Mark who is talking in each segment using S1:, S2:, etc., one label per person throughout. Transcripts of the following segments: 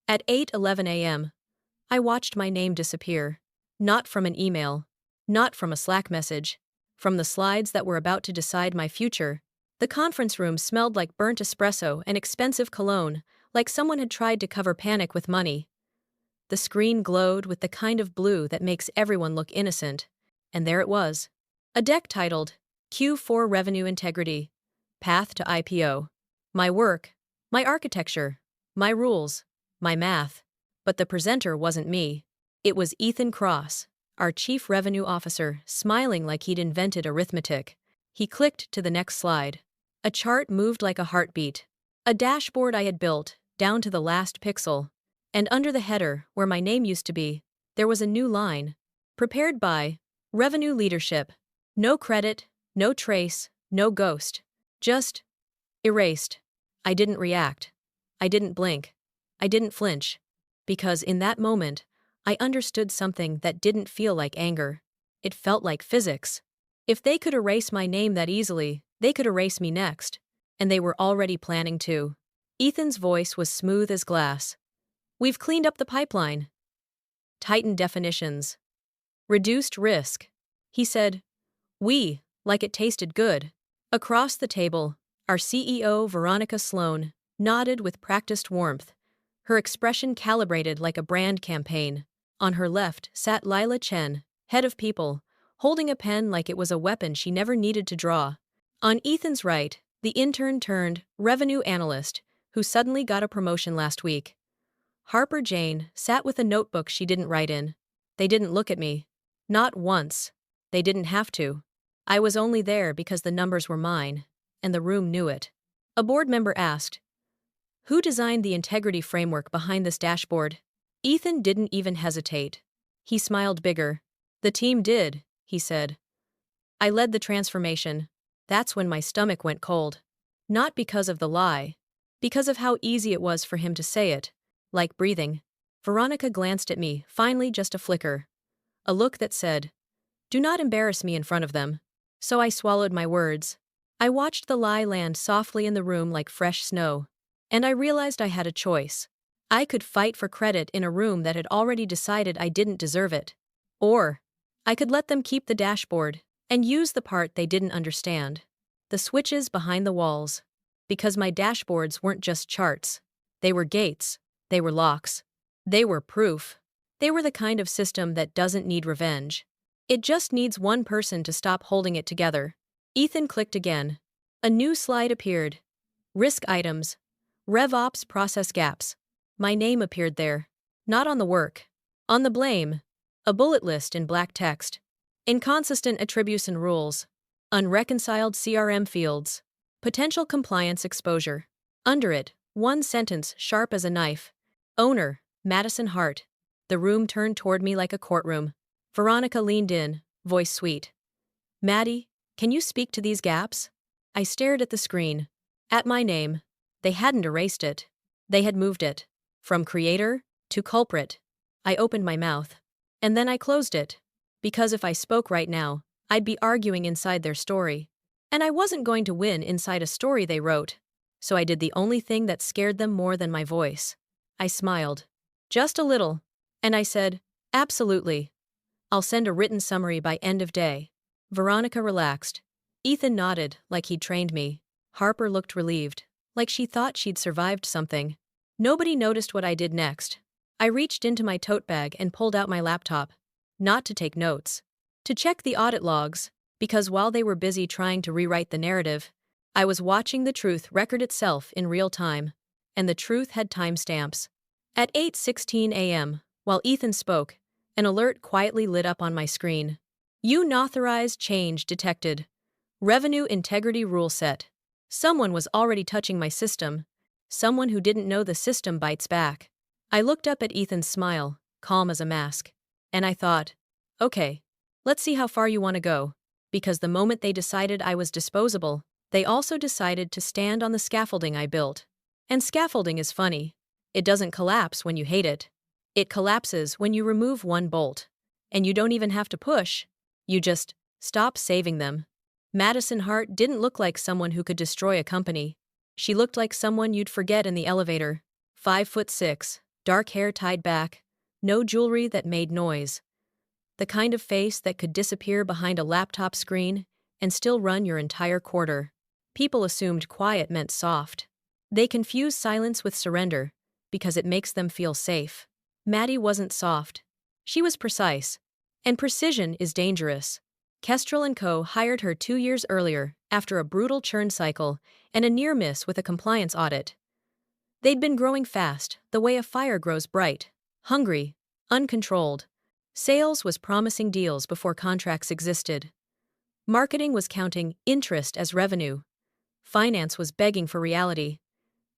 S1: At 8:11 a.m., I watched my name disappear. Not from an email, not from a Slack message, from the slides that were about to decide my future. The conference room smelled like burnt espresso and expensive cologne, like someone had tried to cover panic with money. The screen glowed with the kind of blue that makes everyone look innocent. And there it was. A deck titled, Q4 Revenue Integrity, Path to IPO. My work, my architecture, my rules, my math. But the presenter wasn't me. It was Ethan Cross, our Chief Revenue Officer, smiling like he'd invented arithmetic. He clicked to the next slide. A chart moved like a heartbeat. A dashboard I had built, down to the last pixel. And under the header, where my name used to be, there was a new line. Prepared by Revenue Leadership. No credit, no trace, no ghost. Just erased. I didn't react. I didn't blink. I didn't flinch. Because in that moment, I understood something that didn't feel like anger. It felt like physics. If they could erase my name that easily, they could erase me next. And they were already planning to. Ethan's voice was smooth as glass. We've cleaned up the pipeline. Tightened definitions. Reduced risk. He said, we, like it tasted good. Across the table, our CEO, Veronica Sloan, nodded with practiced warmth, her expression calibrated like a brand campaign. On her left sat Lila Chen, head of people, holding a pen like it was a weapon she never needed to draw. On Ethan's right, the intern turned revenue analyst, who suddenly got a promotion last week. Harper Jane sat with a notebook she didn't write in. They didn't look at me. Not once. They didn't have to. I was only there because the numbers were mine, and the room knew it. A board member asked, who designed the integrity framework behind this dashboard? Ethan didn't even hesitate. He smiled bigger. The team did, he said. I led the transformation. That's when my stomach went cold. Not because of the lie. Because of how easy it was for him to say it. Like breathing. Veronica glanced at me, finally just a flicker. A look that said, do not embarrass me in front of them. So I swallowed my words. I watched the lie land softly in the room like fresh snow. And I realized I had a choice. I could fight for credit in a room that had already decided I didn't deserve it. Or I could let them keep the dashboard and use the part they didn't understand. The switches behind the walls. Because my dashboards weren't just charts. They were gates. They were locks. They were proof. They were the kind of system that doesn't need revenge. It just needs one person to stop holding it together. Ethan clicked again. A new slide appeared. Risk items. RevOps process gaps. My name appeared there. Not on the work. On the blame. A bullet list in black text. Inconsistent attribution rules. Unreconciled CRM fields. Potential compliance exposure. Under it, one sentence sharp as a knife. Owner, Madison Hart. The room turned toward me like a courtroom. Veronica leaned in, voice sweet. Maddie, can you speak to these gaps? I stared at the screen. At my name. They hadn't erased it. They had moved it. From creator to culprit. I opened my mouth. And then I closed it. Because if I spoke right now, I'd be arguing inside their story. And I wasn't going to win inside a story they wrote. So I did the only thing that scared them more than my voice. I smiled. Just a little. And I said, absolutely. I'll send a written summary by end of day. Veronica relaxed. Ethan nodded, like he'd trained me. Harper looked relieved, like she thought she'd survived something. Nobody noticed what I did next. I reached into my tote bag and pulled out my laptop. Not to take notes. To check the audit logs, because while they were busy trying to rewrite the narrative, I was watching the truth record itself in real time. And the truth had timestamps. At 8:16 a.m., while Ethan spoke, an alert quietly lit up on my screen. Unauthorized change detected. Revenue integrity rule set. Someone was already touching my system. Someone who didn't know the system bites back. I looked up at Ethan's smile, calm as a mask. And I thought, okay, let's see how far you want to go. Because the moment they decided I was disposable, they also decided to stand on the scaffolding I built. And scaffolding is funny. It doesn't collapse when you hate it. It collapses when you remove one bolt. And you don't even have to push. You just stop saving them. Madison Hart didn't look like someone who could destroy a company. She looked like someone you'd forget in the elevator. 5'6", Dark hair tied back, no jewelry that made noise. The kind of face that could disappear behind a laptop screen and still run your entire quarter. People assumed quiet meant soft. They confused silence with surrender because it makes them feel safe. Maddie wasn't soft. She was precise. And precision is dangerous. Kestrel & Co. hired her 2 years earlier after a brutal churn cycle and a near miss with a compliance audit. They'd been growing fast, the way a fire grows bright, hungry, uncontrolled. Sales was promising deals before contracts existed. Marketing was counting interest as revenue. Finance was begging for reality.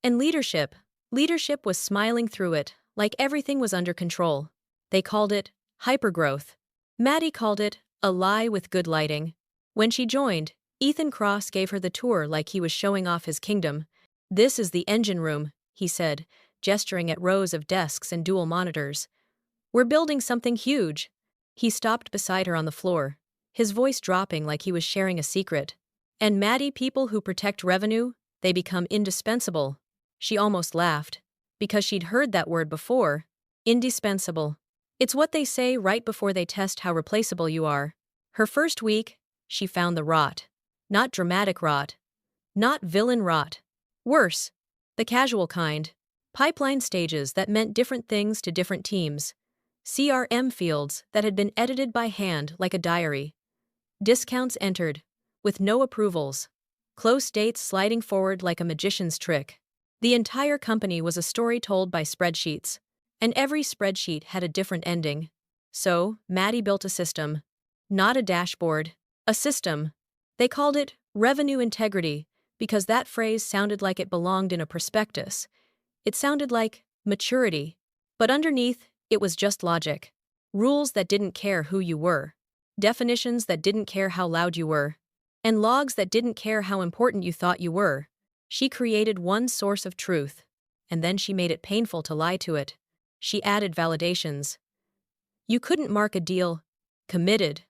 S1: And leadership was smiling through it, like everything was under control. They called it hypergrowth. Maddie called it a lie with good lighting. When she joined, Ethan Cross gave her the tour like he was showing off his kingdom. "This is the engine room," he said, gesturing at rows of desks and dual monitors. "We're building something huge." He stopped beside her on the floor, his voice dropping like he was sharing a secret. "And Maddie, people who protect revenue, they become indispensable." She almost laughed, because she'd heard that word before. Indispensable. It's what they say right before they test how replaceable you are. Her first week, she found the rot. Not dramatic rot. Not villain rot. Worse. The casual kind. Pipeline stages that meant different things to different teams. CRM fields that had been edited by hand like a diary. Discounts entered, with no approvals. Close dates sliding forward like a magician's trick. The entire company was a story told by spreadsheets, and every spreadsheet had a different ending. So, Maddie built a system. Not a dashboard. A system. They called it revenue integrity because that phrase sounded like it belonged in a prospectus. It sounded like maturity. But underneath, it was just logic. Rules that didn't care who you were. Definitions that didn't care how loud you were. And logs that didn't care how important you thought you were. She created one source of truth, and then she made it painful to lie to it. She added validations. You couldn't mark a deal committed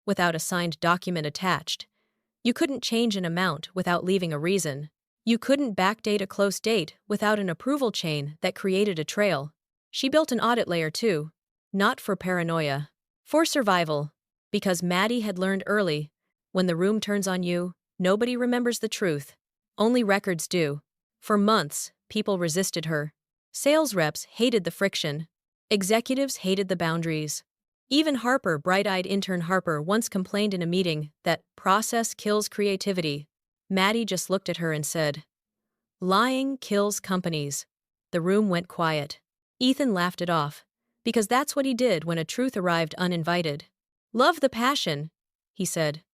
S1: without a signed document attached. You couldn't change an amount without leaving a reason. You couldn't backdate a close date without an approval chain that created a trail. She built an audit layer too, not for paranoia, for survival, because Maddie had learned early, when the room turns on you, nobody remembers the truth. Only records do. For months, people resisted her. Sales reps hated the friction. Executives hated the boundaries. Even Harper, bright-eyed intern Harper, once complained in a meeting that process kills creativity. Maddie just looked at her and said, "Lying kills companies." The room went quiet. Ethan laughed it off, because that's what he did when a truth arrived uninvited. "Love the passion," he said.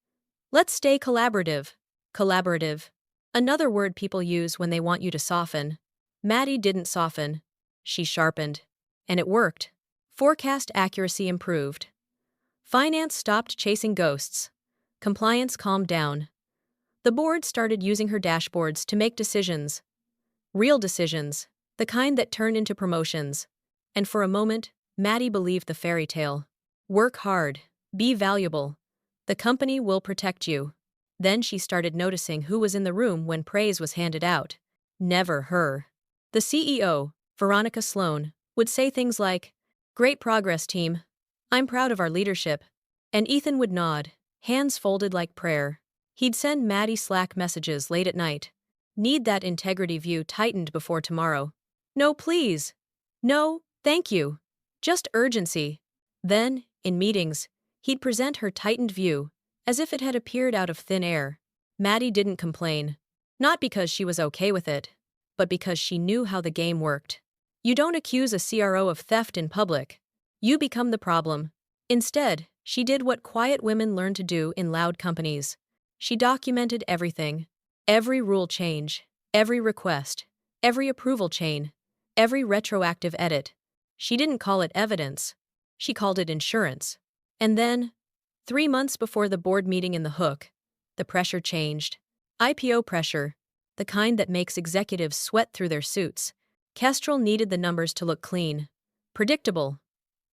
S1: "Let's stay collaborative." Collaborative. Another word people use when they want you to soften. Maddie didn't soften. She sharpened. And it worked. Forecast accuracy improved. Finance stopped chasing ghosts. Compliance calmed down. The board started using her dashboards to make decisions. Real decisions. The kind that turned into promotions. And for a moment, Maddie believed the fairy tale. Work hard. Be valuable. The company will protect you. Then she started noticing who was in the room when praise was handed out. Never her. The CEO, Veronica Sloan, would say things like, "Great progress, team. I'm proud of our leadership." And Ethan would nod, hands folded like prayer. He'd send Maddie Slack messages late at night. "Need that integrity view tightened before tomorrow." "No, please." "No, thank you." Just urgency. Then, in meetings, he'd present her tightened view, as if it had appeared out of thin air. Maddie didn't complain. Not because she was okay with it, but because she knew how the game worked. You don't accuse a CRO of theft in public. You become the problem. Instead, she did what quiet women learn to do in loud companies. She documented everything. Every rule change, every request, every approval chain, every retroactive edit. She didn't call it evidence. She called it insurance. And then, 3 months before the board meeting in the Hook, the pressure changed. IPO pressure, the kind that makes executives sweat through their suits. Kestrel needed the numbers to look clean, predictable,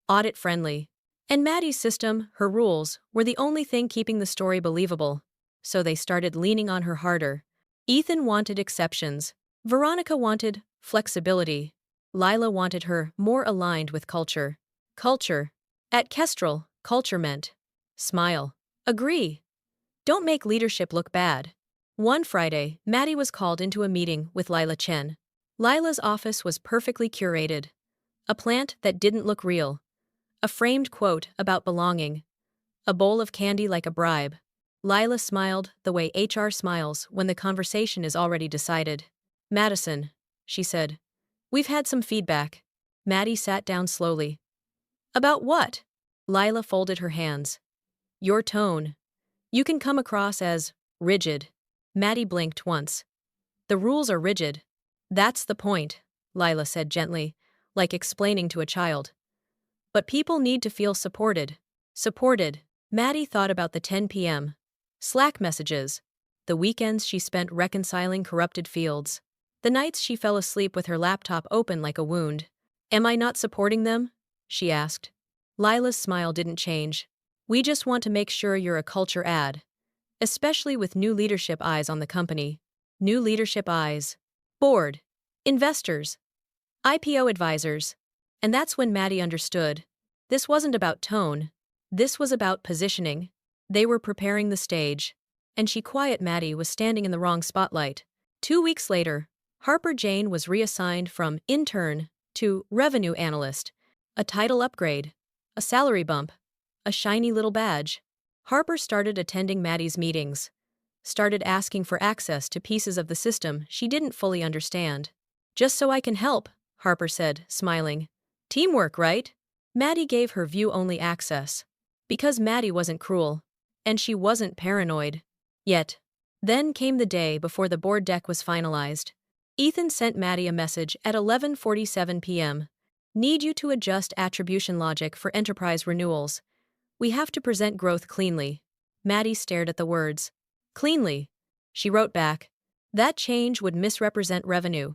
S1: audit-friendly. And Maddie's system, her rules, were the only thing keeping the story believable. So they started leaning on her harder. Ethan wanted exceptions. Veronica wanted flexibility. Lila wanted her more aligned with culture. Culture. At Kestrel, culture meant smile. Agree. Don't make leadership look bad. One Friday, Maddie was called into a meeting with Lila Chen. Lila's office was perfectly curated. A plant that didn't look real. A framed quote about belonging. A bowl of candy like a bribe. Lila smiled the way HR smiles when the conversation is already decided. Madison, she said. We've had some feedback. Maddie sat down slowly. About what? Lila folded her hands. Your tone. You can come across as rigid. Maddie blinked once. The rules are rigid. That's the point, Lila said gently, like explaining to a child. But people need to feel supported. Supported. Maddie thought about the 10 p.m. Slack messages. The weekends she spent reconciling corrupted fields. The nights she fell asleep with her laptop open like a wound. Am I not supporting them? She asked. Lila's smile didn't change. We just want to make sure you're a culture ad. Especially with new leadership eyes on the company. New leadership eyes. Board. Investors. IPO advisors. And that's when Maddie understood. This wasn't about tone. This was about positioning. They were preparing the stage. And quiet Maddie was standing in the wrong spotlight. 2 weeks later, Harper Jane was reassigned from intern to revenue analyst. A title upgrade. A salary bump. A shiny little badge. Harper started attending Maddie's meetings. Started asking for access to pieces of the system she didn't fully understand. Just so I can help, Harper said, smiling. Teamwork, right? Maddie gave her view-only access. Because Maddie wasn't cruel. And she wasn't paranoid. Yet. Then came the day before the board deck was finalized. Ethan sent Maddie a message at 11:47 p.m. Need you to adjust attribution logic for enterprise renewals. We have to present growth cleanly. Maddie stared at the words. Cleanly. She wrote back. That change would misrepresent revenue.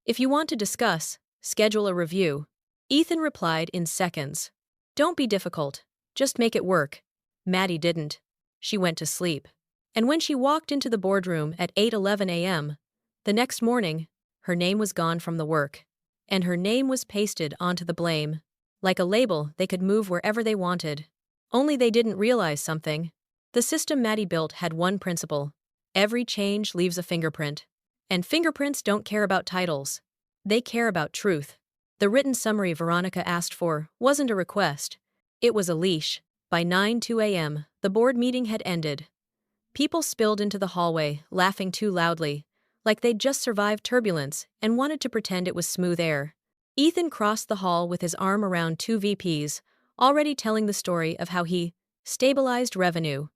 S1: If you want to discuss, schedule a review. Ethan replied in seconds. Don't be difficult. Just make it work. Maddie didn't. She went to sleep. And when she walked into the boardroom at 8:11 a.m., the next morning, her name was gone from the work. And her name was pasted onto the blame. Like a label they could move wherever they wanted. Only they didn't realize something. The system Maddie built had one principle. Every change leaves a fingerprint. And fingerprints don't care about titles. They care about truth. The written summary Veronica asked for wasn't a request. It was a leash. By 9:02 a.m., the board meeting had ended. People spilled into the hallway, laughing too loudly, like they'd just survived turbulence and wanted to pretend it was smooth air. Ethan crossed the hall with his arm around two VPs, already telling the story of how he stabilized revenue.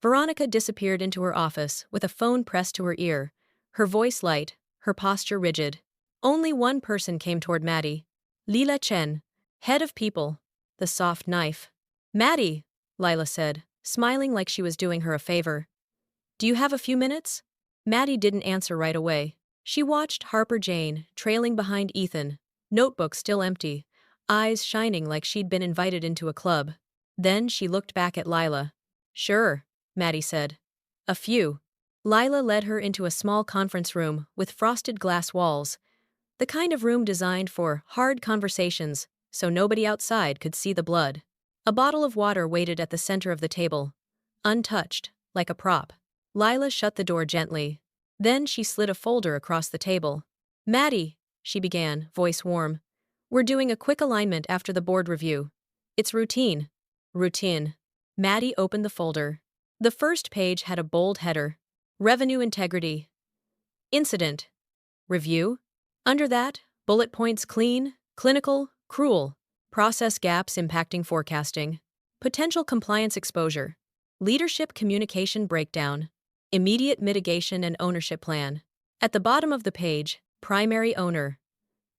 S1: Veronica disappeared into her office with a phone pressed to her ear, her voice light, her posture rigid. Only one person came toward Maddie. Lila Chen, head of people, the soft knife. Maddie, Lila said, smiling like she was doing her a favor. Do you have a few minutes? Maddie didn't answer right away. She watched Harper Jane, trailing behind Ethan, notebook still empty, eyes shining like she'd been invited into a club. Then she looked back at Lila. Sure, Maddie said. A few. Lila led her into a small conference room with frosted glass walls, the kind of room designed for hard conversations so nobody outside could see the blood. A bottle of water waited at the center of the table, untouched, like a prop. Lila shut the door gently. Then she slid a folder across the table. Maddie, she began, voice warm. We're doing a quick alignment after the board review. It's routine. Routine. Maddie opened the folder. The first page had a bold header. Revenue integrity. Incident. Review. Under that, bullet points clean, clinical, cruel. Process gaps impacting forecasting. Potential compliance exposure. Leadership communication breakdown. Immediate mitigation and ownership plan. At the bottom of the page, primary owner.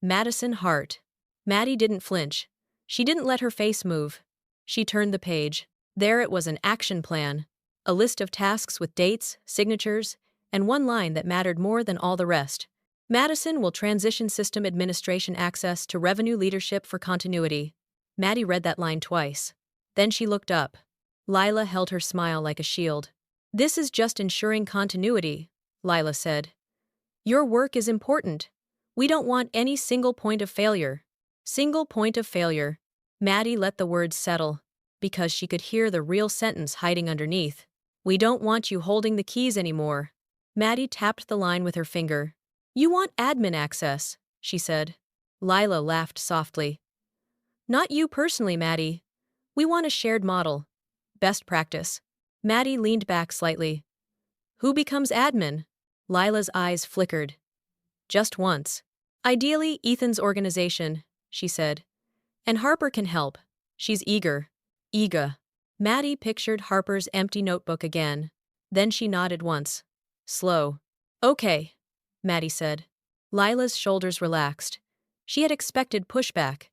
S1: Madison Hart. Maddie didn't flinch. She didn't let her face move. She turned the page. There it was, an action plan. A list of tasks with dates, signatures, and one line that mattered more than all the rest. Madison will transition system administration access to revenue leadership for continuity. Maddie read that line twice. Then she looked up. Lila held her smile like a shield. This is just ensuring continuity, Lila said. Your work is important. We don't want any single point of failure. Single point of failure. Maddie let the words settle, because she could hear the real sentence hiding underneath. We don't want you holding the keys anymore. Maddie tapped the line with her finger. You want admin access, she said. Lila laughed softly. Not you personally, Maddie. We want a shared model. Best practice. Maddie leaned back slightly. Who becomes admin? Lila's eyes flickered. Just once. Ideally, Ethan's organization, she said. And Harper can help. She's eager. Eager. Maddie pictured Harper's empty notebook again. Then she nodded once. Slow. Okay, Maddie said. Lila's shoulders relaxed. She had expected pushback.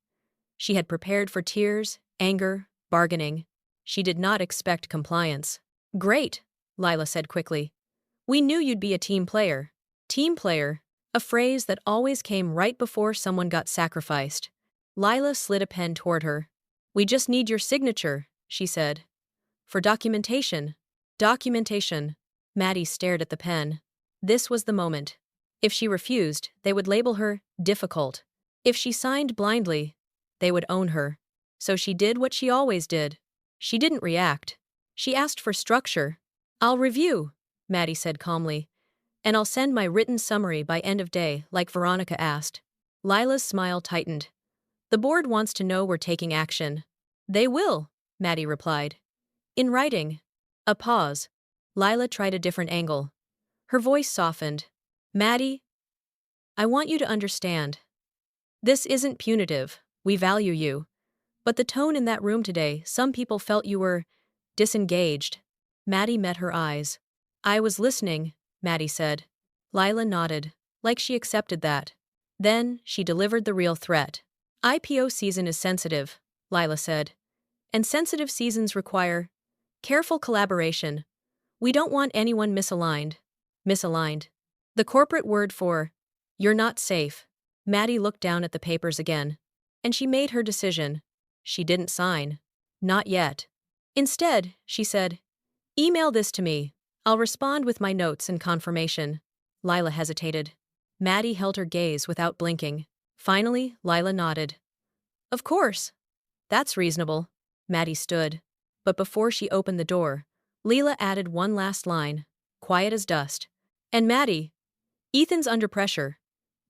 S1: She had prepared for tears, anger, bargaining. She did not expect compliance. Great, Lila said quickly. We knew you'd be a team player. Team player, a phrase that always came right before someone got sacrificed. Lila slid a pen toward her. We just need your signature, she said. For documentation. Documentation. Maddie stared at the pen. This was the moment. If she refused, they would label her difficult. If she signed blindly, they would own her. So she did what she always did. She didn't react. She asked for structure. I'll review, Maddie said calmly. And I'll send my written summary by end of day, like Veronica asked. Lila's smile tightened. The board wants to know we're taking action. They will, Maddie replied. In writing. A pause. Lila tried a different angle. Her voice softened. Maddie, I want you to understand. This isn't punitive. We value you. But the tone in that room today, some people felt you were disengaged. Maddie met her eyes. I was listening, Maddie said. Lila nodded, like she accepted that. Then, she delivered the real threat. IPO season is sensitive, Lila said. And sensitive seasons require careful collaboration. We don't want anyone misaligned. Misaligned. The corporate word for you're not safe. Maddie looked down at the papers again. And she made her decision. She didn't sign. Not yet. Instead, she said, email this to me. I'll respond with my notes and confirmation. Lila hesitated. Maddie held her gaze without blinking. Finally, Lila nodded. Of course. That's reasonable. Maddie stood. But before she opened the door, Lila added one last line, quiet as dust. And Maddie, Ethan's under pressure.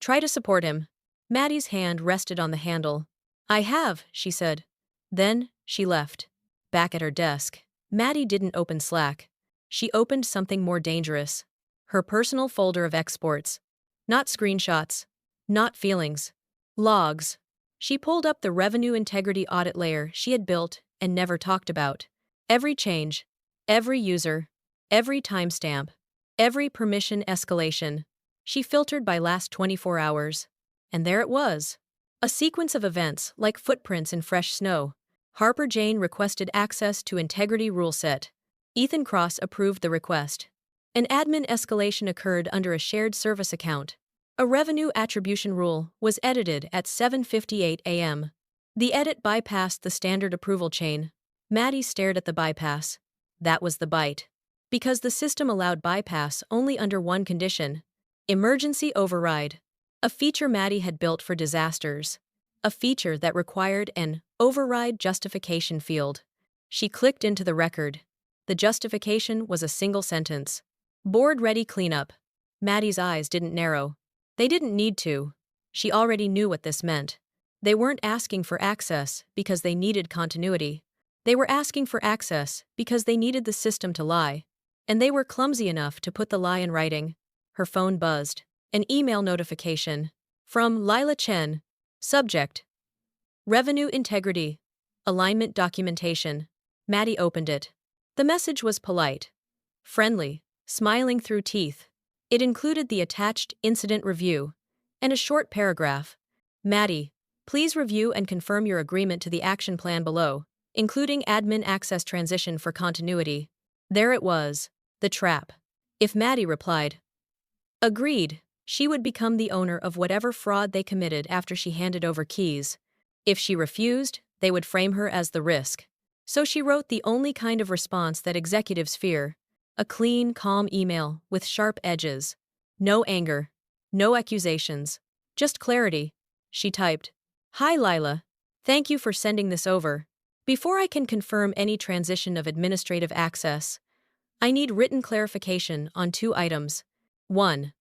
S1: Try to support him. Maddie's hand rested on the handle. I have, she said. Then, she left. Back at her desk, Maddie didn't open Slack. She opened something more dangerous. Her personal folder of exports. Not screenshots. Not feelings. Logs. She pulled up the revenue integrity audit layer she had built and never talked about. Every change. Every user. Every timestamp. Every permission escalation. She filtered by last 24 hours. And there it was. A sequence of events like footprints in fresh snow. Harper Jane requested access to integrity rule set. Ethan Cross approved the request. An admin escalation occurred under a shared service account. A revenue attribution rule was edited at 7:58 a.m. The edit bypassed the standard approval chain. Maddie stared at the bypass. That was the bite. Because the system allowed bypass only under one condition. Emergency override. A feature Maddie had built for disasters. A feature that required an override justification field. She clicked into the record. The justification was a single sentence. Board-ready cleanup. Maddie's eyes didn't narrow. They didn't need to. She already knew what this meant. They weren't asking for access because they needed continuity. They were asking for access because they needed the system to lie. And they were clumsy enough to put the lie in writing. Her phone buzzed. An email notification. From Lila Chen. Subject. Revenue integrity. Alignment documentation. Maddie opened it. The message was polite. Friendly. Smiling through teeth. It included the attached incident review. And a short paragraph. Maddie, please review and confirm your agreement to the action plan below, including admin access transition for continuity. There it was. The trap. If Maddie replied, agreed, she would become the owner of whatever fraud they committed after she handed over keys. If she refused, they would frame her as the risk. So she wrote the only kind of response that executives fear. A clean, calm email with sharp edges. No anger. No accusations. Just clarity. She typed. Hi Lila. Thank you for sending this over. Before I can confirm any transition of administrative access, I need written clarification on two items. 1.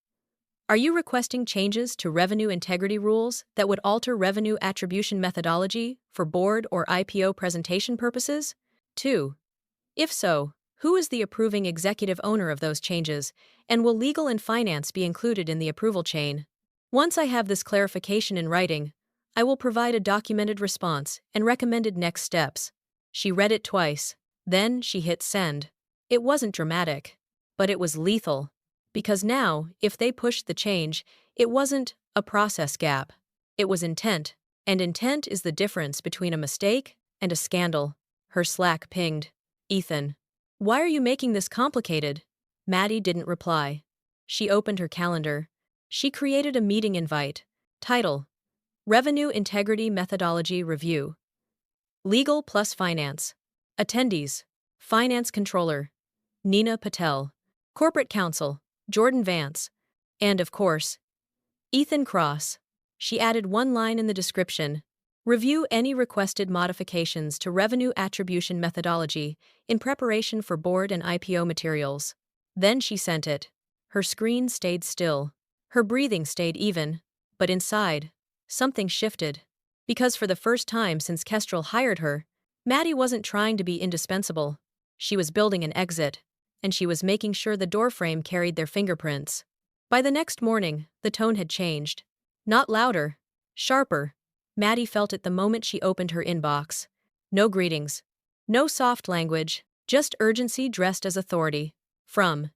S1: Are you requesting changes to revenue integrity rules that would alter revenue attribution methodology for board or IPO presentation purposes? 2. If so, who is the approving executive owner of those changes, and will legal and finance be included in the approval chain? Once I have this clarification in writing, I will provide a documented response and recommended next steps. She read it twice, then she hit send. It wasn't dramatic, but it was lethal. Because now, if they pushed the change, it wasn't a process gap. It was intent, and intent is the difference between a mistake and a scandal. Her Slack pinged. Ethan. Why are you making this complicated? Maddie didn't reply. She opened her calendar. She created a meeting invite. Title: Revenue Integrity Methodology Review. Legal plus Finance. Attendees: Finance Controller Nina Patel, Corporate Counsel Jordan Vance, and of course, Ethan Cross. She added one line in the description: Review any requested modifications to revenue attribution methodology in preparation for board and IPO materials. Then she sent it. Her screen stayed still. Her breathing stayed even. But inside, something shifted. Because for the first time since Kestrel hired her, Maddie wasn't trying to be indispensable. She was building an exit, and she was making sure the doorframe carried their fingerprints. By the next morning, the tone had changed. Not louder, sharper. Maddie felt it the moment she opened her inbox. No greetings. No soft language, just urgency dressed as authority. From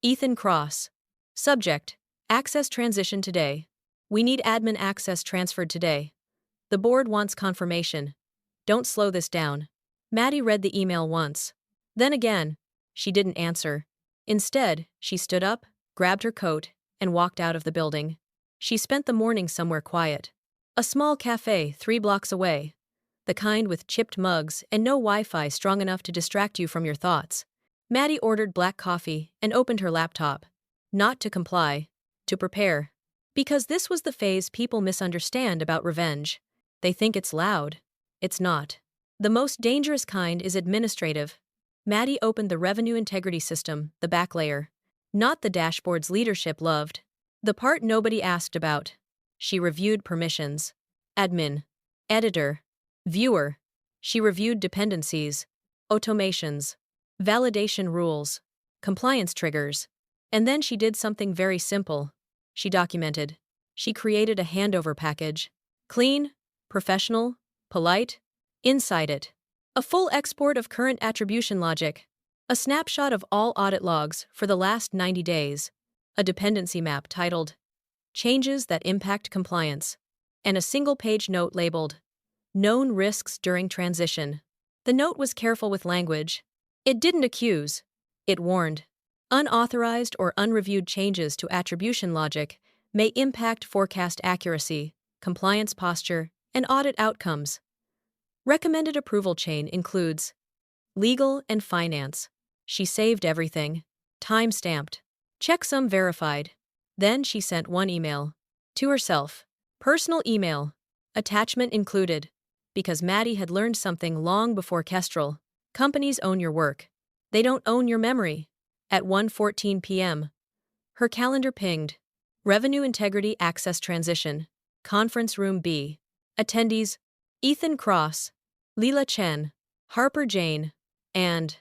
S1: Ethan Cross. Subject: Access transition today. We need admin access transferred today. The board wants confirmation. Don't slow this down. Maddie read the email once. Then again. She didn't answer. Instead, she stood up, grabbed her coat, and walked out of the building. She spent the morning somewhere quiet. A small cafe 3 blocks away. The kind with chipped mugs and no Wi-Fi strong enough to distract you from your thoughts. Maddie ordered black coffee and opened her laptop. Not to comply, to prepare. Because this was the phase people misunderstand about revenge. They think it's loud. It's not. The most dangerous kind is administrative. Maddie opened the revenue integrity system, the back layer. Not the dashboard's leadership loved. The part nobody asked about. She reviewed permissions. Admin. Editor. Viewer. She reviewed dependencies. Automations. Validation rules. Compliance triggers. And then she did something very simple. She documented. She created a handover package. Clean, professional, polite. Inside it, a full export of current attribution logic. A snapshot of all audit logs for the last 90 days. A dependency map titled Changes that Impact Compliance. And a single-page note labeled Known Risks During Transition. The note was careful with language. It didn't accuse. It warned. Unauthorized or unreviewed changes to attribution logic may impact forecast accuracy, compliance posture, and audit outcomes. Recommended approval chain includes legal and finance. She saved everything. Time-stamped. Checksum verified. Then she sent one email. To herself. Personal email. Attachment included. Because Maddie had learned something long before Kestrel. Companies own your work. They don't own your memory. At 1:14 p.m. Her calendar pinged. Revenue Integrity Access Transition. Conference Room B. Attendees: Ethan Cross, Leela Chen, Harper Jane, and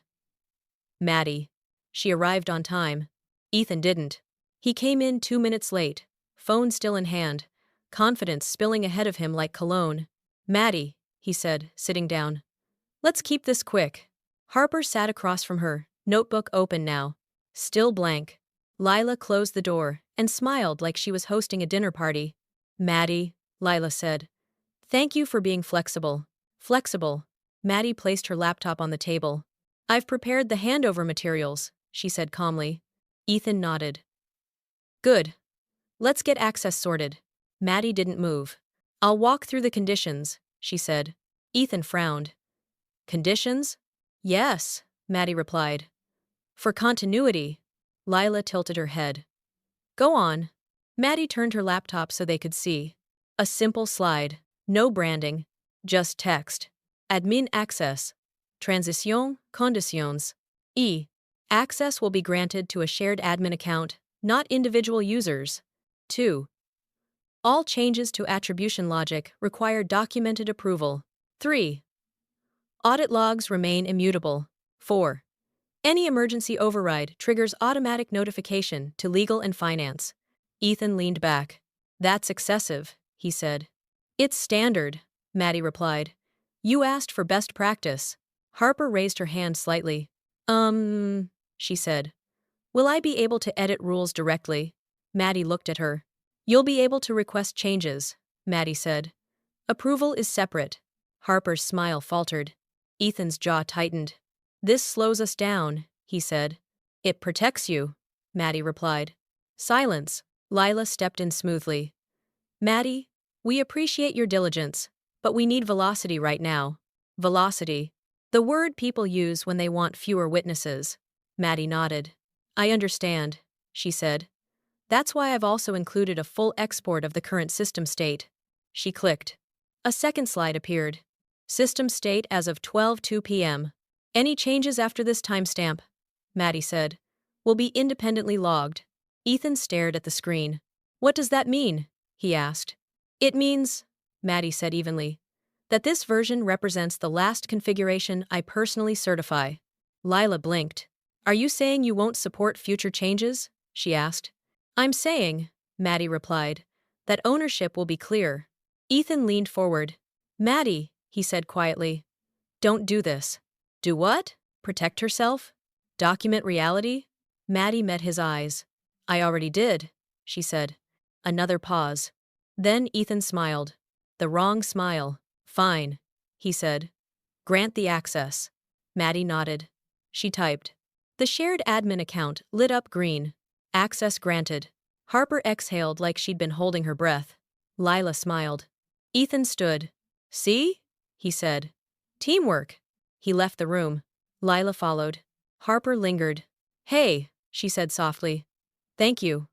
S1: Maddie. She arrived on time. Ethan didn't. He came in 2 minutes late, phone still in hand, confidence spilling ahead of him like cologne. Maddie, he said, sitting down. Let's keep this quick. Harper sat across from her, notebook open now. Still blank. Lila closed the door and smiled like she was hosting a dinner party. Maddie, Lila said. Thank you for being flexible. Flexible. Maddie placed her laptop on the table. I've prepared the handover materials, she said calmly. Ethan nodded. Good. Let's get access sorted. Maddie didn't move. I'll walk through the conditions, she said. Ethan frowned. Conditions? Yes, Maddie replied. For continuity. Lila tilted her head. Go on. Maddie turned her laptop so they could see. A simple slide. No branding. Just text. Admin access. Transition conditions. E. Access will be granted to a shared admin account, not individual users. 2. All changes to attribution logic require documented approval. 3. Audit logs remain immutable. 4. Any emergency override triggers automatic notification to legal and finance. Ethan leaned back. That's excessive, he said. It's standard, Maddie replied. You asked for best practice. Harper raised her hand slightly. She said. Will I be able to edit rules directly? Maddie looked at her. You'll be able to request changes, Maddie said. Approval is separate. Harper's smile faltered. Ethan's jaw tightened. This slows us down, he said. It protects you, Maddie replied. Silence. Lila stepped in smoothly. Maddie, we appreciate your diligence, but we need velocity right now. Velocity. The word people use when they want fewer witnesses. Maddie nodded. I understand, she said. That's why I've also included a full export of the current system state. She clicked. A second slide appeared. System state as of 12:02 p.m. Any changes after this timestamp, Maddie said, will be independently logged. Ethan stared at the screen. What does that mean? He asked. It means, Maddie said evenly, that this version represents the last configuration I personally certify. Lila blinked. Are you saying you won't support future changes? She asked. I'm saying, Maddie replied, that ownership will be clear. Ethan leaned forward. Maddie, he said quietly. Don't do this. Do what? Protect herself? Document reality? Maddie met his eyes. I already did, she said. Another pause. Then Ethan smiled. The wrong smile. Fine, he said. Grant the access. Maddie nodded. She typed. The shared admin account lit up green. Access granted. Harper exhaled like she'd been holding her breath. Lila smiled. Ethan stood. See? He said. Teamwork. He left the room. Lila followed. Harper lingered. Hey, she said softly. Thank you.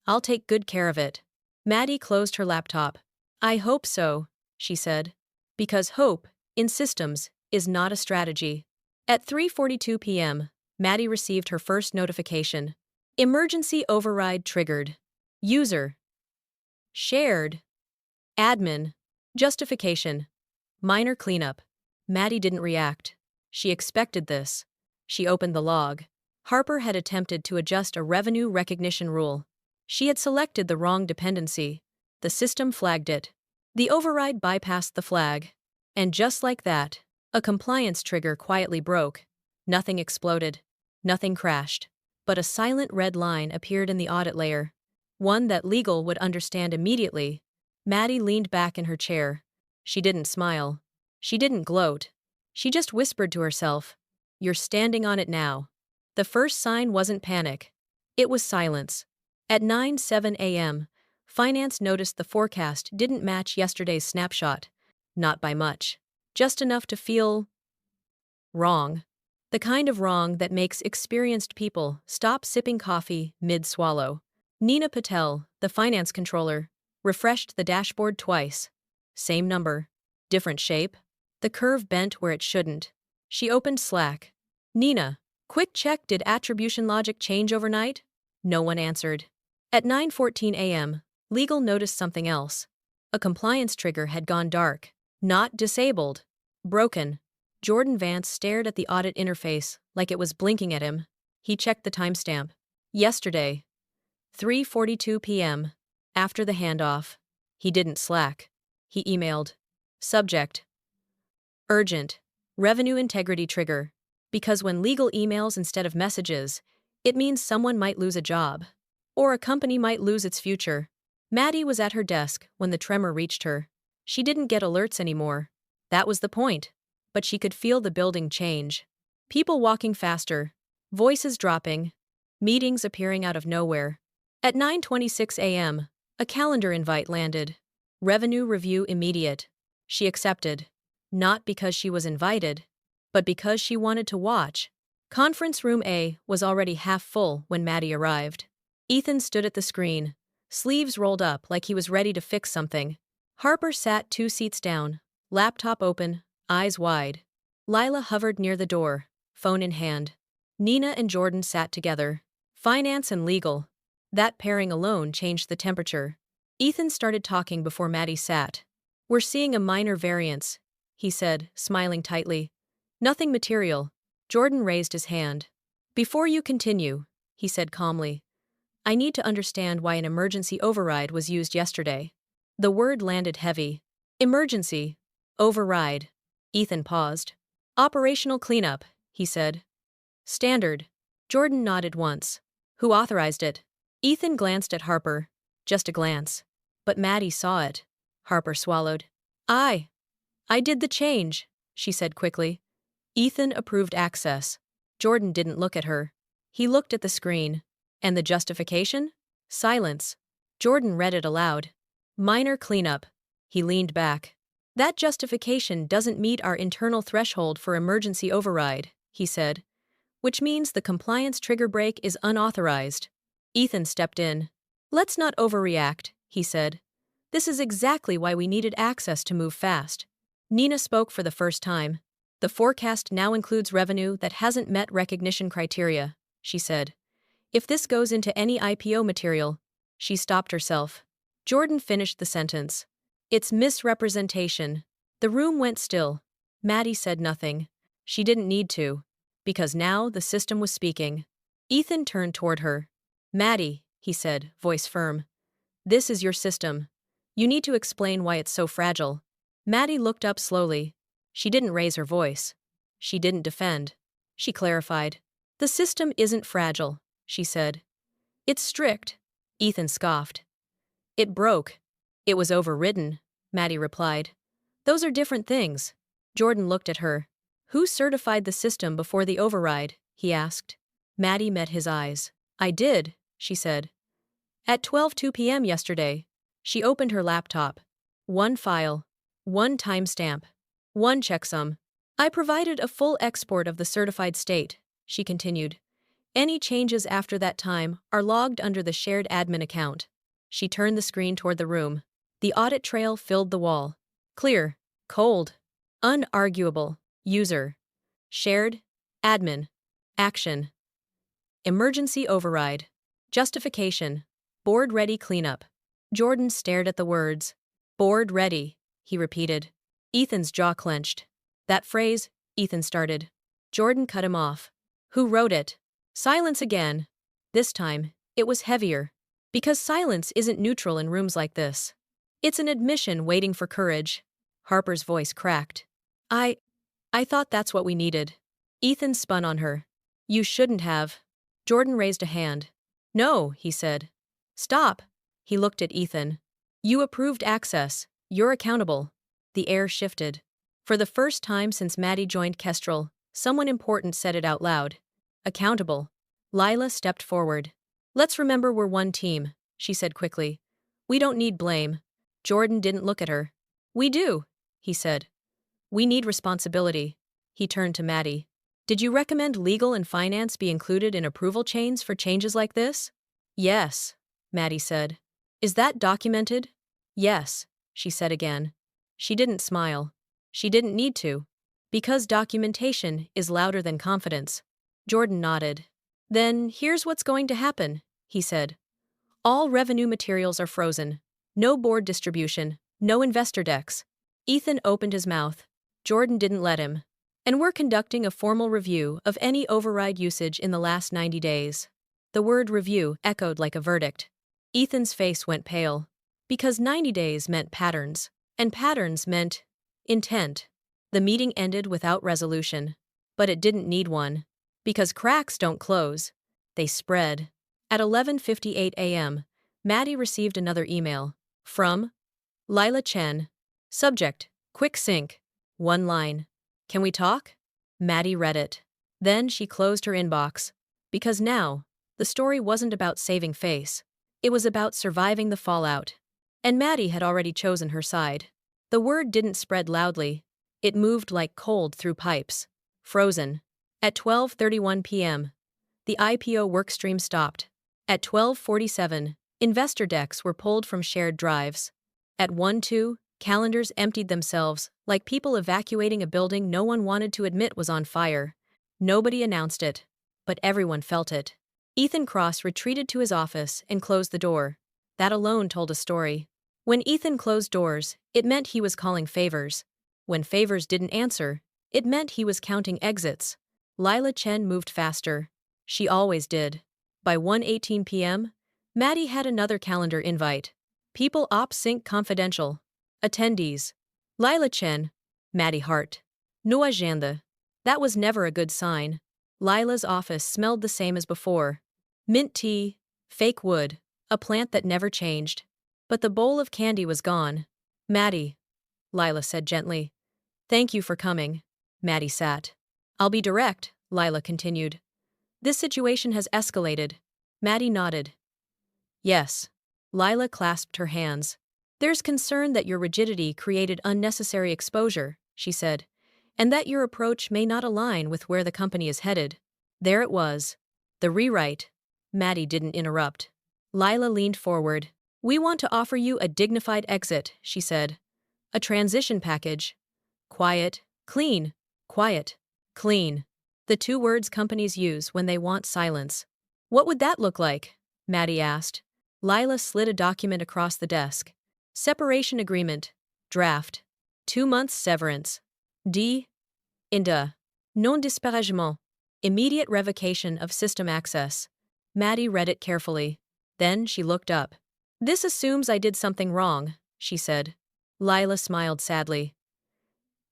S1: I'll take good care of it. Maddie closed her laptop. I hope so, she said. Because hope, in systems, is not a strategy. At 3:42 p.m., Maddie received her first notification. Emergency override triggered. User. Shared. Admin. Justification. Minor cleanup. Maddie didn't react. She expected this. She opened the log. Harper had attempted to adjust a revenue recognition rule. She had selected the wrong dependency. The system flagged it. The override bypassed the flag. And just like that, a compliance trigger quietly broke. Nothing exploded. Nothing crashed. But a silent red line appeared in the audit layer. One that legal would understand immediately. Maddie leaned back in her chair. She didn't smile. She didn't gloat. She just whispered to herself, You're standing on it now. The first sign wasn't panic. It was silence. At 9:07 a.m., Finance noticed the forecast didn't match yesterday's snapshot. Not by much. Just enough to feel wrong. The kind of wrong that makes experienced people stop sipping coffee mid-swallow. Nina Patel, the finance controller, refreshed the dashboard twice. Same number. Different shape. The curve bent where it shouldn't. She opened Slack. Nina, quick check, did attribution logic change overnight? No one answered. At 9:14 a.m., legal noticed something else. A compliance trigger had gone dark. Not disabled. Broken. Jordan Vance stared at the audit interface like it was blinking at him. He checked the timestamp. Yesterday. 3:42 p.m. After the handoff. He didn't slack. He emailed. Subject. Urgent. Revenue integrity trigger. Because when legal emails instead of messages, it means someone might lose a job. Or a company might lose its future. Maddie was at her desk when the tremor reached her. She didn't get alerts anymore. That was the point. But she could feel the building change. People walking faster. Voices dropping. Meetings appearing out of nowhere. At 9:26 a.m., a calendar invite landed. Revenue review immediate. She accepted. Not because she was invited, but because she wanted to watch. Conference room A was already half full when Maddie arrived. Ethan stood at the screen. sleeves rolled up like he was ready to fix something. Harper sat 2 seats down, laptop open, eyes wide. Lila hovered near the door, phone in hand. Nina and Jordan sat together. Finance and legal. That pairing alone changed the temperature. Ethan started talking before Maddie sat. "We're seeing a minor variance," he said, smiling tightly. "Nothing material." Jordan raised his hand. "Before you continue," he said calmly, "I need to understand why an emergency override was used yesterday." The word landed heavy. Emergency. Override. Ethan paused. "Operational cleanup," he said. "Standard." Jordan nodded once. "Who authorized it?" Ethan glanced at Harper. Just a glance. But Maddie saw it. Harper swallowed. I did the change," she said quickly. Ethan approved access. Jordan didn't look at her. He looked at the screen. And the justification? Silence. Jordan read it aloud. "Minor cleanup." He leaned back. "That justification doesn't meet our internal threshold for emergency override," he said. "Which means the compliance trigger break is unauthorized." Ethan stepped in. "Let's not overreact," he said. "This is exactly why we needed access to move fast." Nina spoke for the first time. "The forecast now includes revenue that hasn't met recognition criteria," she said. "If this goes into any IPO material—" She stopped herself. Jordan finished the sentence. "It's misrepresentation." The room went still. Maddie said nothing. She didn't need to. Because now the system was speaking. Ethan turned toward her. "Maddie," he said, voice firm. "This is your system. You need to explain why it's so fragile." Maddie looked up slowly. She didn't raise her voice. She didn't defend. She clarified. "The system isn't fragile," she said. "It's strict." Ethan scoffed. "It broke." "It was overridden," Maddie replied. "Those are different things." Jordan looked at her. "Who certified the system before the override?" he asked. Maddie met his eyes. "I did," she said. "At 12:02 p.m. yesterday." She opened her laptop. One file. One timestamp. One checksum. "I provided a full export of the certified state," she continued. "Any changes after that time are logged under the shared admin account." She turned the screen toward the room. The audit trail filled the wall. Clear. Cold. Unarguable. User. Shared. Admin. Action. Emergency override. Justification. Board ready cleanup. Jordan stared at the words. "Board ready," he repeated. Ethan's jaw clenched. "That phrase," Ethan started. Jordan cut him off. "Who wrote it?" Silence again. This time, it was heavier. Because silence isn't neutral in rooms like this. It's an admission waiting for courage. Harper's voice cracked. I thought that's what we needed." Ethan spun on her. "You shouldn't have." Jordan raised a hand. "No," he said. "Stop." He looked at Ethan. "You approved access. You're accountable." The air shifted. For the first time since Maddie joined Kestrel, someone important said it out loud. Accountable. Lila stepped forward. "Let's remember we're one team," she said quickly. "We don't need blame." Jordan didn't look at her. "We do," he said. "We need responsibility." He turned to Maddie. "Did you recommend legal and finance be included in approval chains for changes like this?" "Yes," Maddie said. "Is that documented?" "Yes," she said again. She didn't smile. She didn't need to. Because documentation is louder than confidence. Jordan nodded. "Then here's what's going to happen," he said. "All revenue materials are frozen. No board distribution, no investor decks." Ethan opened his mouth. Jordan didn't let him. "And we're conducting a formal review of any override usage in the last 90 days. The word review echoed like a verdict. Ethan's face went pale. Because 90 days meant patterns. And patterns meant intent. The meeting ended without resolution. But it didn't need one. Because cracks don't close. They spread. At 11:58 a.m., Maddie received another email. From Lila Chen. Subject, quick sync. One line. "Can we talk?" Maddie read it. Then she closed her inbox. Because now, the story wasn't about saving face. It was about surviving the fallout. And Maddie had already chosen her side. The word didn't spread loudly. It moved like cold through pipes. Frozen. At 12:31 p.m., the IPO workstream stopped. At 12:47, Investor decks were pulled from shared drives. At 1:02, calendars emptied themselves, like people evacuating a building no one wanted to admit was on fire. Nobody announced it, but everyone felt it. Ethan Cross retreated to his office and closed the door. That alone told a story. When Ethan closed doors, it meant he was calling favors. When favors didn't answer, it meant he was counting exits. Lila Chen moved faster. She always did. By 1:18 p.m., Maddie had another calendar invite. People Op Sync Confidential. Attendees. Lila Chen. Maddy Hart. No agenda. That was never a good sign. Lila's office smelled the same as before. Mint tea, fake wood, a plant that never changed. But the bowl of candy was gone. Maddie, Lila said gently. Thank you for coming. Maddie sat. I'll be direct, Lila continued. This situation has escalated. Maddie nodded. Yes. Lila clasped her hands. There's concern that your rigidity created unnecessary exposure, she said, and that your approach may not align with where the company is headed. There it was. The rewrite. Maddie didn't interrupt. Lila leaned forward. We want to offer you a dignified exit, she said. A transition package. Quiet, clean, quiet, clean. The two words companies use when they want silence. What would that look like? Maddie asked. Lila slid a document across the desk. Separation agreement. Draft. 2 months severance. D. Inda. Non-disparagement. Immediate revocation of system access. Maddie read it carefully. Then she looked up. This assumes I did something wrong, she said. Lila smiled sadly.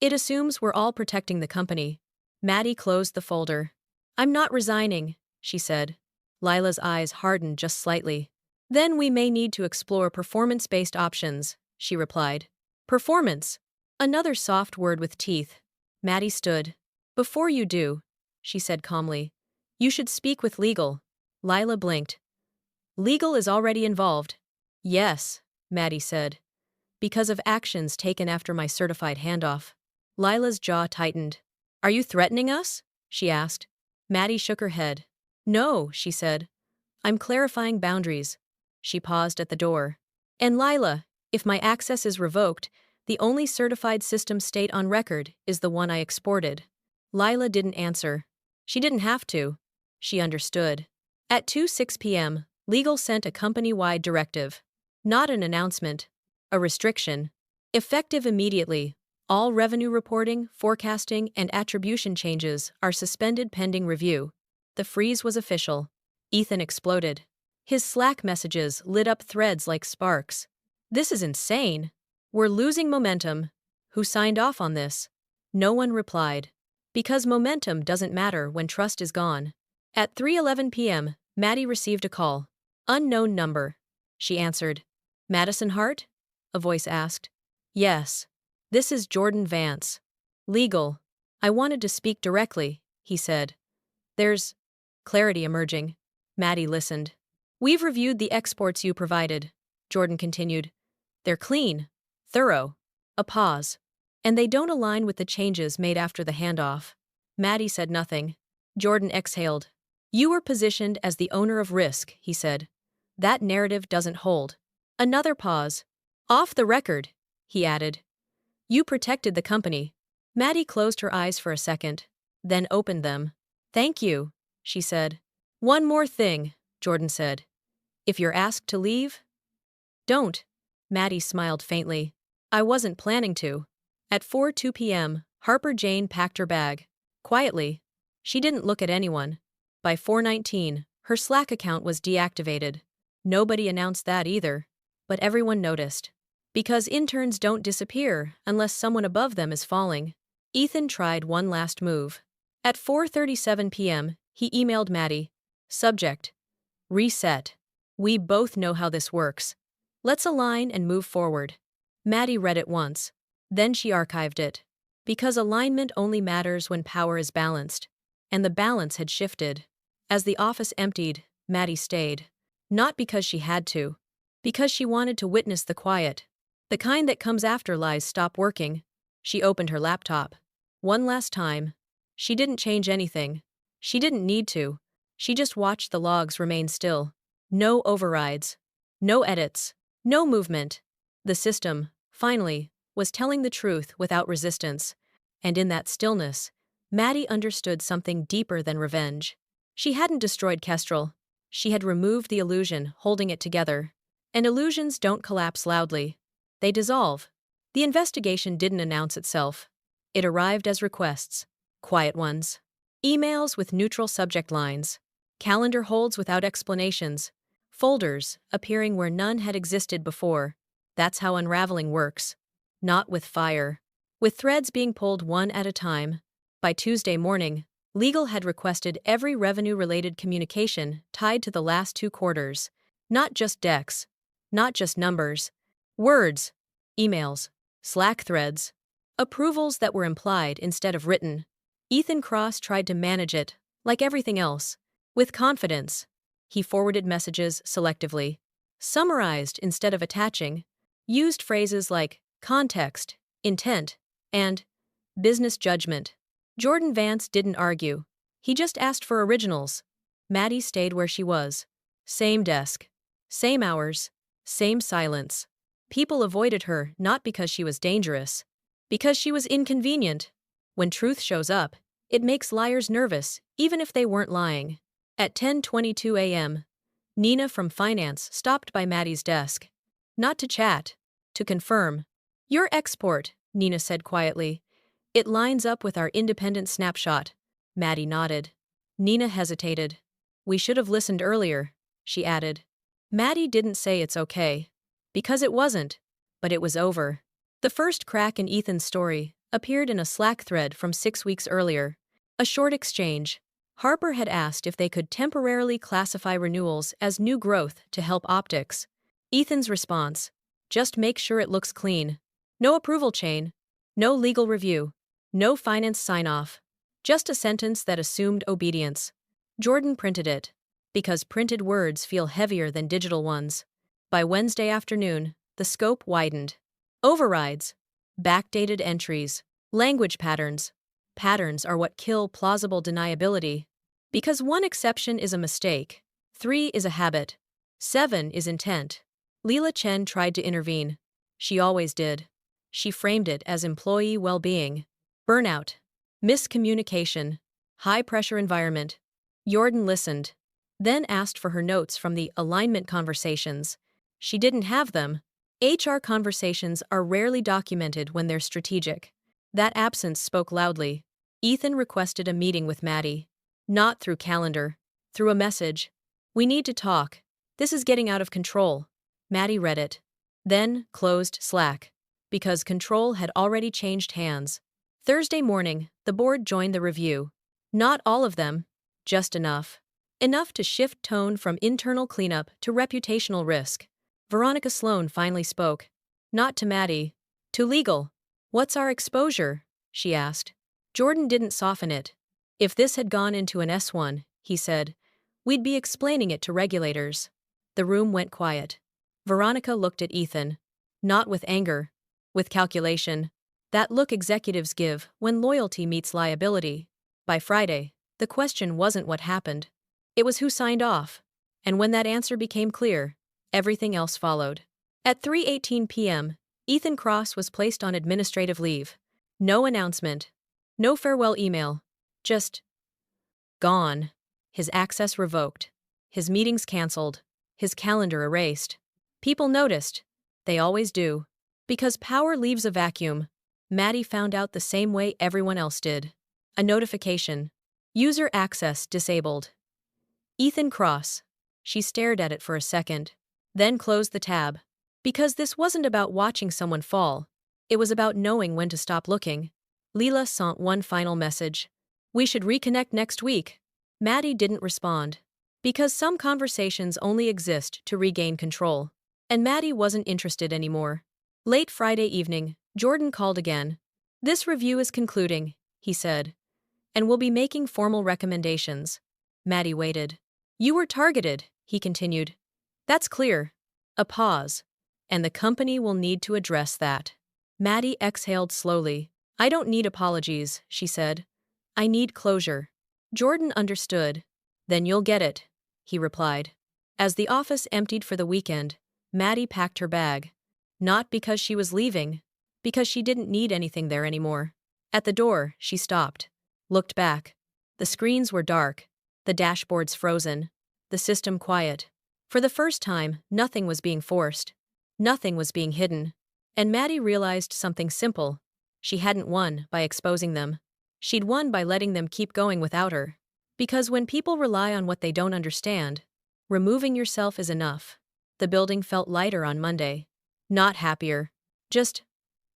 S1: It assumes we're all protecting the company. Maddie closed the folder. I'm not resigning, she said. Lila's eyes hardened just slightly. Then we may need to explore performance-based options, she replied. Performance. Another soft word with teeth. Maddie stood. Before you do, she said calmly, you should speak with legal. Lila blinked. Legal is already involved. Yes, Maddie said. Because of actions taken after my certified handoff. Lila's jaw tightened. Are you threatening us? She asked. Maddie shook her head. No, she said. I'm clarifying boundaries. She paused at the door. And Lila, if my access is revoked, the only certified system state on record is the one I exported. Lila didn't answer. She didn't have to. She understood. At 2:06 p.m., legal sent a company-wide directive. Not an announcement. A restriction. Effective immediately. All revenue reporting, forecasting, and attribution changes are suspended pending review. The freeze was official. Ethan exploded. His Slack messages lit up threads like sparks. This is insane. We're losing momentum. Who signed off on this? No one replied. Because momentum doesn't matter when trust is gone. At 3:11 p.m., Maddie received a call. Unknown number. She answered. Madison Hart? A voice asked. Yes. This is Jordan Vance. Legal. I wanted to speak directly, he said. There's clarity emerging. Maddie listened. We've reviewed the exports you provided, Jordan continued. They're clean, thorough. A pause. And they don't align with the changes made after the handoff. Maddie said nothing. Jordan exhaled. You were positioned as the owner of risk, he said. That narrative doesn't hold. Another pause. Off the record, he added. You protected the company. Maddie closed her eyes for a second, then opened them. Thank you, she said. One more thing, Jordan said. If you're asked to leave, don't. Maddie smiled faintly. I wasn't planning to. At 4:02 p.m., Harper Jane packed her bag. Quietly. She didn't look at anyone. By 4:19, her Slack account was deactivated. Nobody announced that either. But everyone noticed. Because interns don't disappear unless someone above them is falling. Ethan tried one last move. At 4:37 p.m., he emailed Maddie. Subject. Reset. We both know how this works. Let's align and move forward. Maddie read it once. Then she archived it. Because alignment only matters when power is balanced. And the balance had shifted. As the office emptied, Maddie stayed. Not because she had to. Because she wanted to witness the quiet. The kind that comes after lies stop working. She opened her laptop. One last time. She didn't change anything. She didn't need to. She just watched the logs remain still. No overrides. No edits. No movement. The system, finally, was telling the truth without resistance. And in that stillness, Maddie understood something deeper than revenge. She hadn't destroyed Kestrel. She had removed the illusion holding it together. And illusions don't collapse loudly. They dissolve. The investigation didn't announce itself. It arrived as requests. Quiet ones. Emails with neutral subject lines. Calendar holds without explanations. Folders appearing where none had existed before. That's how unraveling works. Not with fire. With threads being pulled one at a time. By Tuesday morning, legal had requested every revenue-related communication tied to the last 2 quarters. Not just decks. Not just numbers. Words. Emails. Slack threads. Approvals that were implied instead of written. Ethan Cross tried to manage it, like everything else, with confidence. He forwarded messages selectively. Summarized instead of attaching. Used phrases like context, intent, and business judgment. Jordan Vance didn't argue. He just asked for originals. Maddie stayed where she was. Same desk. Same hours. Same silence. People avoided her not because she was dangerous. Because she was inconvenient. When truth shows up, it makes liars nervous, even if they weren't lying. At 10:22 a.m., Nina from finance stopped by Maddie's desk. Not to chat. To confirm. Your export, Nina said quietly. It lines up with our independent snapshot. Maddie nodded. Nina hesitated. We should have listened earlier, she added. Maddie didn't say it's okay. Because it wasn't. But it was over. The first crack in Ethan's story appeared in a Slack thread from 6 weeks earlier. A short exchange. Harper had asked if they could temporarily classify renewals as new growth to help optics. Ethan's response. Just make sure it looks clean. No approval chain. No legal review. No finance sign-off. Just a sentence that assumed obedience. Jordan printed it. Because printed words feel heavier than digital ones. By Wednesday afternoon, the scope widened. Overrides. Backdated entries. Language patterns. Patterns are what kill plausible deniability. Because 1 exception is a mistake. 3 is a habit. 7 is intent. Leela Chen tried to intervene. She always did. She framed it as employee well-being. Burnout. Miscommunication. High-pressure environment. Jordan listened. Then asked for her notes from the alignment conversations. She didn't have them. HR conversations are rarely documented when they're strategic. That absence spoke loudly. Ethan requested a meeting with Maddie. Not through calendar. Through a message. We need to talk. This is getting out of control. Maddie read it. Then closed Slack. Because control had already changed hands. Thursday morning, the board joined the review. Not all of them. Just enough. Enough to shift tone from internal cleanup to reputational risk. Veronica Sloan finally spoke. Not to Maddie. To legal. What's our exposure? She asked. Jordan didn't soften it. If this had gone into an S1, he said, we'd be explaining it to regulators. The room went quiet. Veronica looked at Ethan. Not with anger. With calculation. That look executives give when loyalty meets liability. By Friday, the question wasn't what happened. It was who signed off. And when that answer became clear, everything else followed. At 3:18 p.m., Ethan Cross was placed on administrative leave. No announcement. No farewell email. Just gone. His access revoked. His meetings canceled. His calendar erased. People noticed. They always do. Because power leaves a vacuum. Maddie found out the same way everyone else did. A notification. User access disabled. Ethan Cross. She stared at it for a second. Then closed the tab. Because this wasn't about watching someone fall. It was about knowing when to stop looking. Leela sent one final message. We should reconnect next week. Maddie didn't respond. Because some conversations only exist to regain control. And Maddie wasn't interested anymore. Late Friday evening, Jordan called again. This review is concluding, he said. And we'll be making formal recommendations. Maddie waited. You were targeted, he continued. That's clear. A pause. And the company will need to address that. Maddie exhaled slowly. I don't need apologies, she said. I need closure. Jordan understood. Then you'll get it, he replied. As the office emptied for the weekend, Maddie packed her bag. Not because she was leaving, because she didn't need anything there anymore. At the door, she stopped. Looked back. The screens were dark. The dashboards frozen. The system quiet. For the first time, nothing was being forced. Nothing was being hidden. And Maddie realized something simple. She hadn't won by exposing them. She'd won by letting them keep going without her. Because when people rely on what they don't understand, removing yourself is enough. The building felt lighter on Monday. Not happier. Just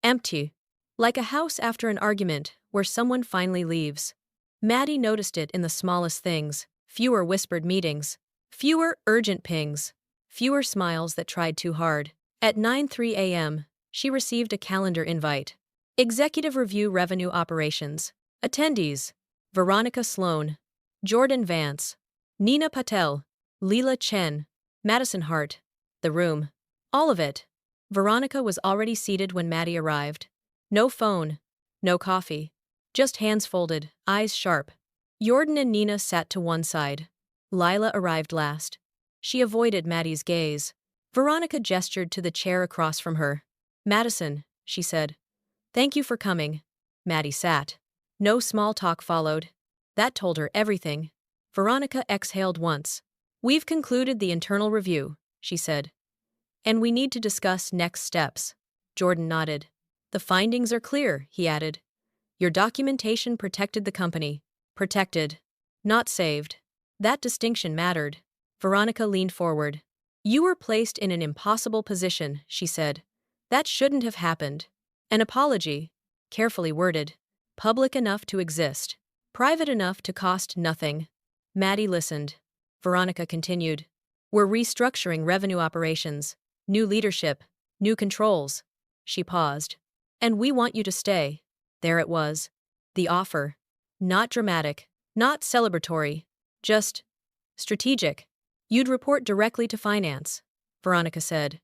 S1: empty. Like a house after an argument where someone finally leaves. Maddie noticed it in the smallest things. Fewer whispered meetings. Fewer urgent pings. Fewer smiles that tried too hard. At 9:03 a.m., she received a calendar invite. Executive Review Revenue Operations. Attendees: Veronica Sloan, Jordan Vance, Nina Patel, Leela Chen, Madison Hart. The room. All of it. Veronica was already seated when Maddie arrived. No phone. No coffee. Just hands folded, eyes sharp. Jordan and Nina sat to one side. Lila arrived last. She avoided Maddie's gaze. Veronica gestured to the chair across from her. "Madison," she said. "Thank you for coming." Maddie sat. No small talk followed. That told her everything. Veronica exhaled once. "We've concluded the internal review," she said. "And we need to discuss next steps." Jordan nodded. "The findings are clear," he added. "Your documentation protected the company. Protected. Not saved." That distinction mattered. Veronica leaned forward. "You were placed in an impossible position," she said. "That shouldn't have happened. An apology. Carefully worded. Public enough to exist. Private enough to cost nothing." Maddie listened. Veronica continued. "We're restructuring revenue operations. New leadership. New controls." She paused. "And we want you to stay." There it was. The offer. Not dramatic. Not celebratory. Just strategic. "You'd report directly to finance," Veronica said.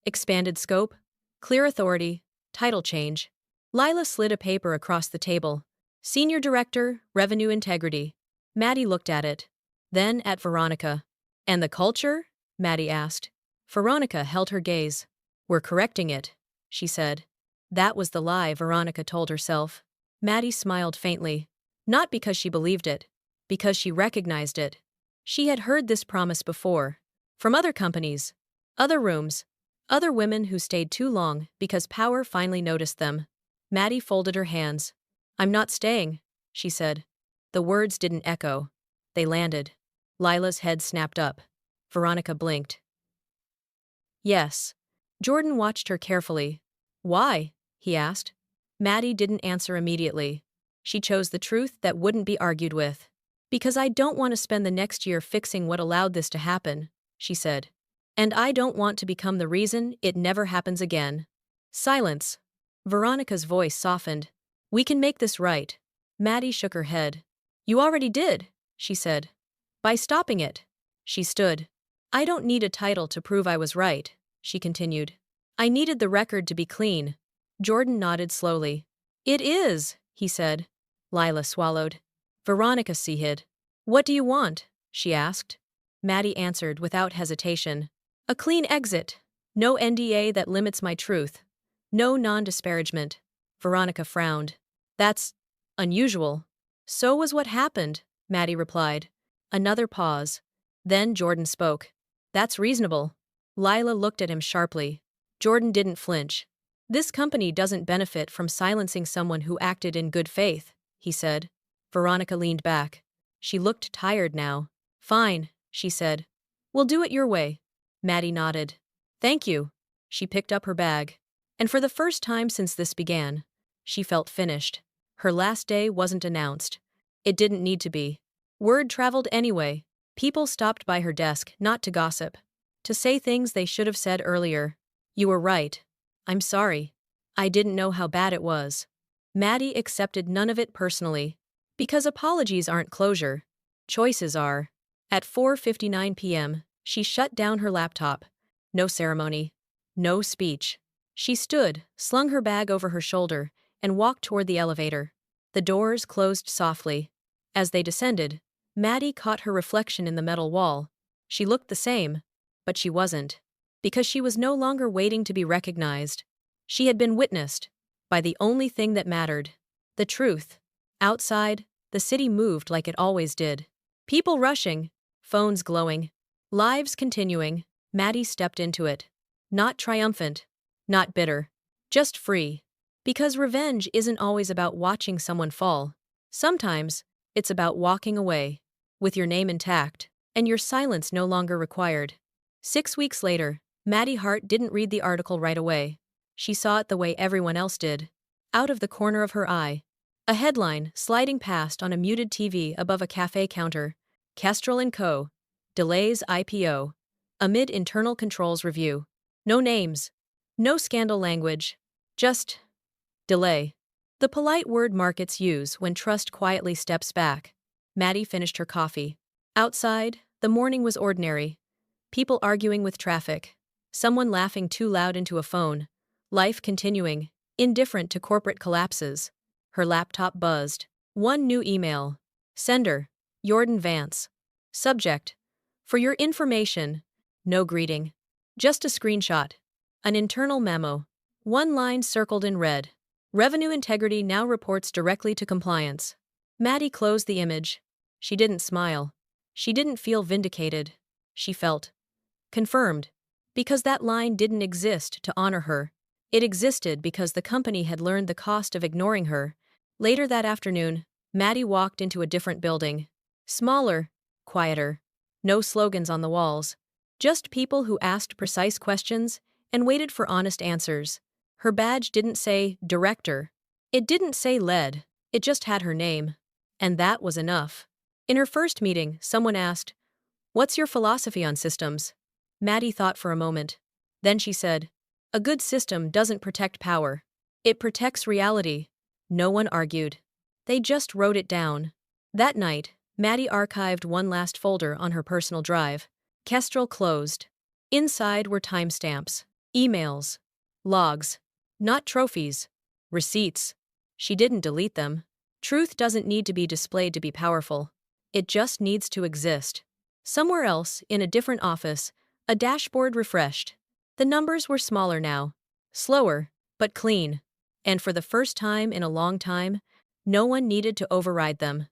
S1: "Expanded scope. Clear authority. Title change." Lila slid a paper across the table. "Senior Director, Revenue Integrity." Maddie looked at it. Then at Veronica. "And the culture?" Maddie asked. Veronica held her gaze. "We're correcting it," she said. That was the lie Veronica told herself. Maddie smiled faintly. Not because she believed it. Because she recognized it. She had heard this promise before. From other companies. Other rooms. Other women who stayed too long because power finally noticed them. Maddie folded her hands. "I'm not staying," she said. The words didn't echo. They landed. Lila's head snapped up. Veronica blinked. "Yes." Jordan watched her carefully. "Why?" he asked. Maddie didn't answer immediately. She chose the truth that wouldn't be argued with. "Because I don't want to spend the next year fixing what allowed this to happen," she said. "And I don't want to become the reason it never happens again." Silence. Veronica's voice softened. "We can make this right." Maddie shook her head. "You already did," she said. "By stopping it." She stood. "I don't need a title to prove I was right," she continued. "I needed the record to be clean." Jordan nodded slowly. "It is," he said. Lila swallowed. Veronica sighed. "What do you want?" she asked. Maddie answered without hesitation. "A clean exit. No NDA that limits my truth. No non-disparagement." Veronica frowned. "That's unusual." "So was what happened," Maddie replied. Another pause. Then Jordan spoke. "That's reasonable." Lila looked at him sharply. Jordan didn't flinch. "This company doesn't benefit from silencing someone who acted in good faith," he said. Veronica leaned back. She looked tired now. "Fine," she said. "We'll do it your way." Maddie nodded. "Thank you." She picked up her bag. And for the first time since this began, she felt finished. Her last day wasn't announced. It didn't need to be. Word traveled anyway. People stopped by her desk not to gossip. To say things they should have said earlier. "You were right. I'm sorry. I didn't know how bad it was." Maddie accepted none of it personally. Because apologies aren't closure. Choices are. At 4:59 p.m., she shut down her laptop. No ceremony. No speech. She stood, slung her bag over her shoulder, and walked toward the elevator. The doors closed softly. As they descended, Maddie caught her reflection in the metal wall. She looked the same, but she wasn't. Because she was no longer waiting to be recognized. She had been witnessed by the only thing that mattered. The truth. Outside, the city moved like it always did. People rushing, phones glowing, lives continuing. Maddie stepped into it. Not triumphant, not bitter, just free. Because revenge isn't always about watching someone fall. Sometimes, it's about walking away, with your name intact, and your silence no longer required. 6 weeks later, Maddie Hart didn't read the article right away. She saw it the way everyone else did. Out of the corner of her eye. A headline sliding past on a muted TV above a cafe counter. Kestrel & Co. Delays IPO. Amid internal controls review. No names. No scandal language. Just delay. The polite word markets use when trust quietly steps back. Maddie finished her coffee. Outside, the morning was ordinary. People arguing with traffic. Someone laughing too loud into a phone. Life continuing, indifferent to corporate collapses. Her laptop buzzed. One new email. Sender, Jordan Vance. Subject, for your information. No greeting. Just a screenshot. An internal memo. One line circled in red. Revenue integrity now reports directly to compliance. Maddie closed the image. She didn't smile. She didn't feel vindicated. She felt confirmed. Because that line didn't exist to honor her. It existed because the company had learned the cost of ignoring her. Later that afternoon, Maddie walked into a different building. Smaller, quieter. No slogans on the walls. Just people who asked precise questions and waited for honest answers. Her badge didn't say director. It didn't say lead. It just had her name. And that was enough. In her first meeting, someone asked, "What's your philosophy on systems?" Maddie thought for a moment. Then she said, "A good system doesn't protect power. It protects reality." No one argued. They just wrote it down. That night, Maddie archived one last folder on her personal drive. Kestrel closed. Inside were timestamps, emails, logs, not trophies, receipts. She didn't delete them. Truth doesn't need to be displayed to be powerful. It just needs to exist. Somewhere else, in a different office, a dashboard refreshed. The numbers were smaller now. Slower, but clean. And for the first time in a long time, no one needed to override them.